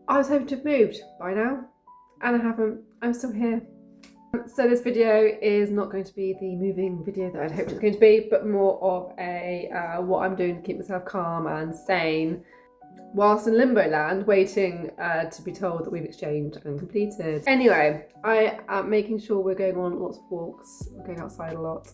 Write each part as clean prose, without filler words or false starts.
I was hoping to have moved by now, and I haven't. I'm still here. So this video is not going to be the moving video that I'd hoped it was going to be, but more of a what I'm doing to keep myself calm and sane whilst in limbo land, waiting to be told that we've exchanged and completed. Anyway, I am making sure we're going on lots of walks. We're going outside a lot.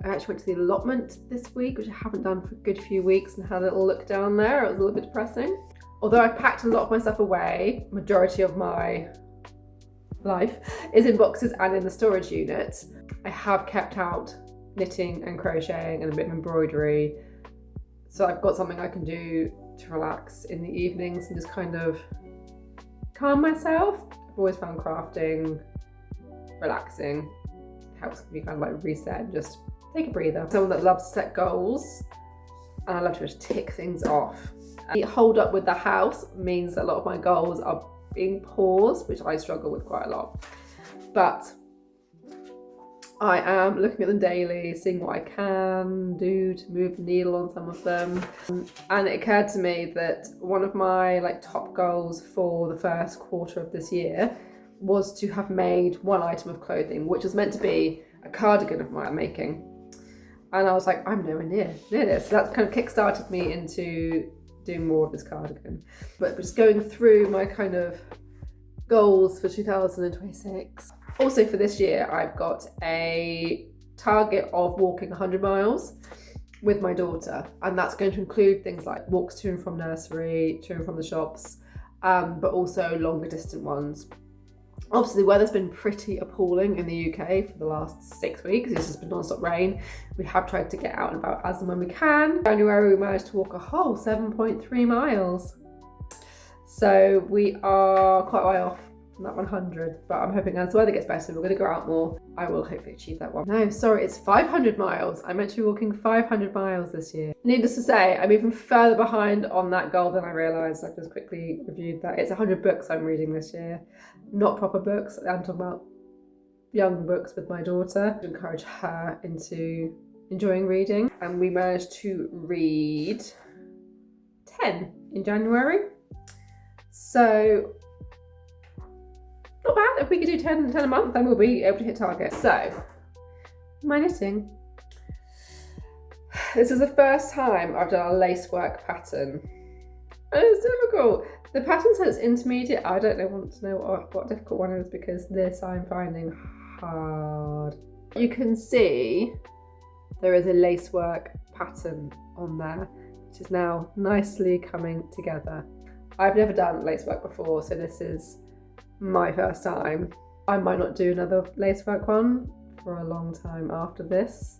I actually went to the allotment this week, which I haven't done for a good few weeks, and had a little look down there. It was a little bit depressing. Although I've packed a lot of my stuff away, majority of my life is in boxes and in the storage unit, I have kept out knitting and crocheting and a bit of embroidery. So I've got something I can do to relax in the evenings and just kind of calm myself. I've always found crafting relaxing. It helps me kind of like reset and just take a breather. I'm someone that loves to set goals, and I love to just tick things off. The hold up with the house means that a lot of my goals are being paused, which I struggle with quite a lot. But I am looking at them daily, seeing what I can do to move the needle on some of them. And it occurred to me that one of my top goals for the first quarter of this year was to have made one item of clothing, which was meant to be a cardigan of mine making. And I was like, I'm nowhere near this. So that kind of kick-started me into doing more of this cardigan. But just going through my kind of goals for 2026. Also for this year, I've got a target of walking 100 miles with my daughter. And that's going to include things like walks to and from nursery, to and from the shops, but also longer distant ones. Obviously, the weather's been pretty appalling in the UK for the last 6 weeks. It's just been non-stop rain. We have tried to get out and about as and when we can. In January, we managed to walk a whole 7.3 miles. So we are quite a way off from that 100, but I'm hoping as the weather gets better, we're going to go out more. I will hopefully achieve that one. No, sorry, it's 500 miles. I'm meant to be walking 500 miles this year. Needless to say, I'm even further behind on that goal than I realised. I've just quickly reviewed that. It's 100 books I'm reading this year. Not proper books. I'm talking about young books with my daughter to encourage her into enjoying reading. And we managed to read 10 in January. So not bad. If we could do 10 a month, then we'll be able to hit target. So my knitting. This is the first time I've done a lacework pattern. And it's difficult. The pattern says intermediate. I don't want to know what difficult one is, because this I'm finding hard. You can see there is a lacework pattern on there, which is now nicely coming together. I've never done lacework before, so this is my first time. I might not do another lacework one for a long time after this.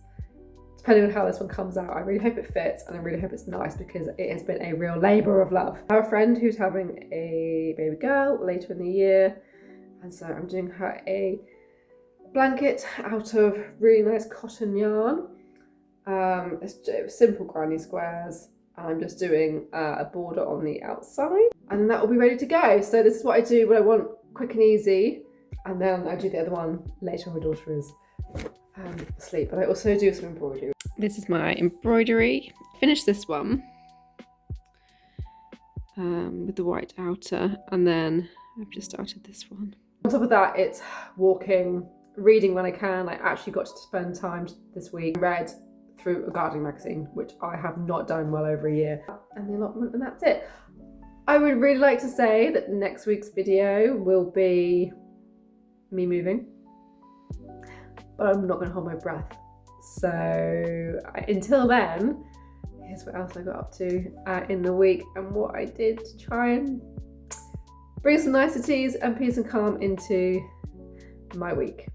Depending on how this one comes out, I really hope it fits, and I really hope it's nice, because it has been a real labour of love. I have a friend who's having a baby girl later in the year, and so I'm doing her a blanket out of really nice cotton yarn. It's simple granny squares. I'm just doing a border on the outside, and then that will be ready to go. So this is what I do when I want quick and easy, and then I do the other one later when my daughter is asleep. But I also do some embroidery. This is my embroidery. Finished this one with the white outer, and then I've just started this one. On top of that, it's walking, reading when I can. I actually got to spend time this week, read through a gardening magazine, which I have not done well over a year, and the allotment, and that's it. I would really like to say that next week's video will be me moving, but I'm not going to hold my breath. So until then, here's what else I got up to in the week, and what I did to try and bring some niceties and peace and calm into my week.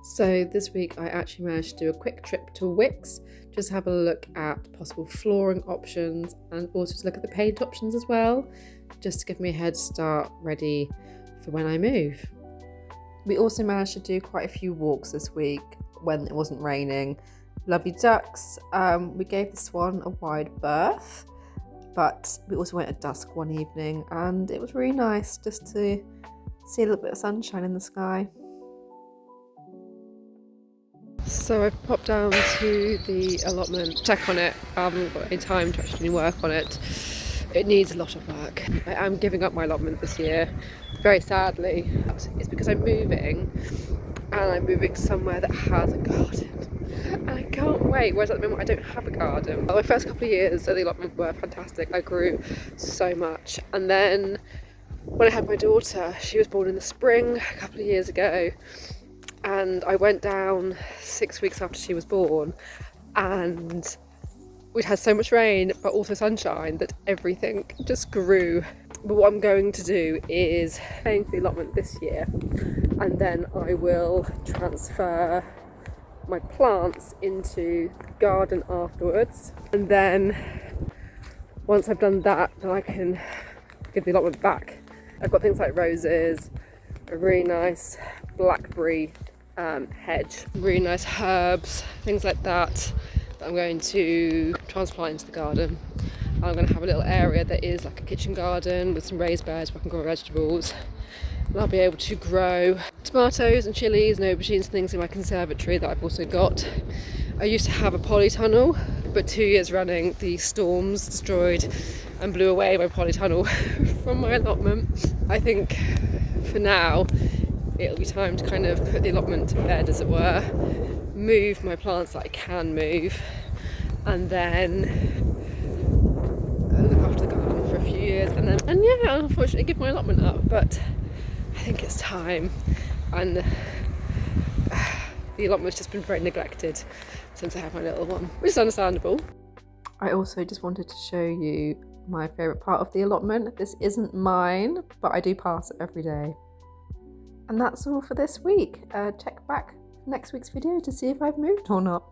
So this week I actually managed to do a quick trip to Wix, just have a look at possible flooring options, and also to look at the paint options as well, just to give me a head start ready for when I move. We also managed to do quite a few walks this week when it wasn't raining. Lovely ducks. We gave the swan a wide berth, but we also went at dusk one evening, and it was really nice just to see a little bit of sunshine in the sky. So I've popped down to the allotment, check on it. I haven't got any time to actually work on it. It needs a lot of work. I am giving up my allotment this year, very sadly. It's because I'm moving, and I'm moving somewhere that has a garden. And I can't wait, whereas at the moment I don't have a garden. My first couple of years at the allotment were fantastic. I grew so much. And then when I had my daughter, she was born in the spring a couple of years ago, and I went down 6 weeks after she was born, and we'd had so much rain but also sunshine that everything just grew. But what I'm going to do is paying for the allotment this year, and then I will transfer my plants into the garden afterwards, and then once I've done that, then I can give the allotment back. I've got things like roses, a really nice blackberry hedge, really nice herbs, things like that I'm going to transplant into the garden. I'm going to have a little area that is like a kitchen garden with some raised beds where I can grow vegetables, and I'll be able to grow tomatoes and chilies and aubergines and things in my conservatory that I've also got. I used to have a polytunnel, but 2 years running the storms destroyed and blew away my polytunnel from my allotment. I think for now it'll be time to kind of put the allotment to bed, as it were, move my plants that I can move, and then look after the garden for a few years, and unfortunately give my allotment up. But I think it's time, and the allotment's just been very neglected since I had my little one, which is understandable. I also just wanted to show you my favourite part of the allotment. This isn't mine, but I do pass it every day. And that's all for this week. Check back next week's video to see if I've moved or not.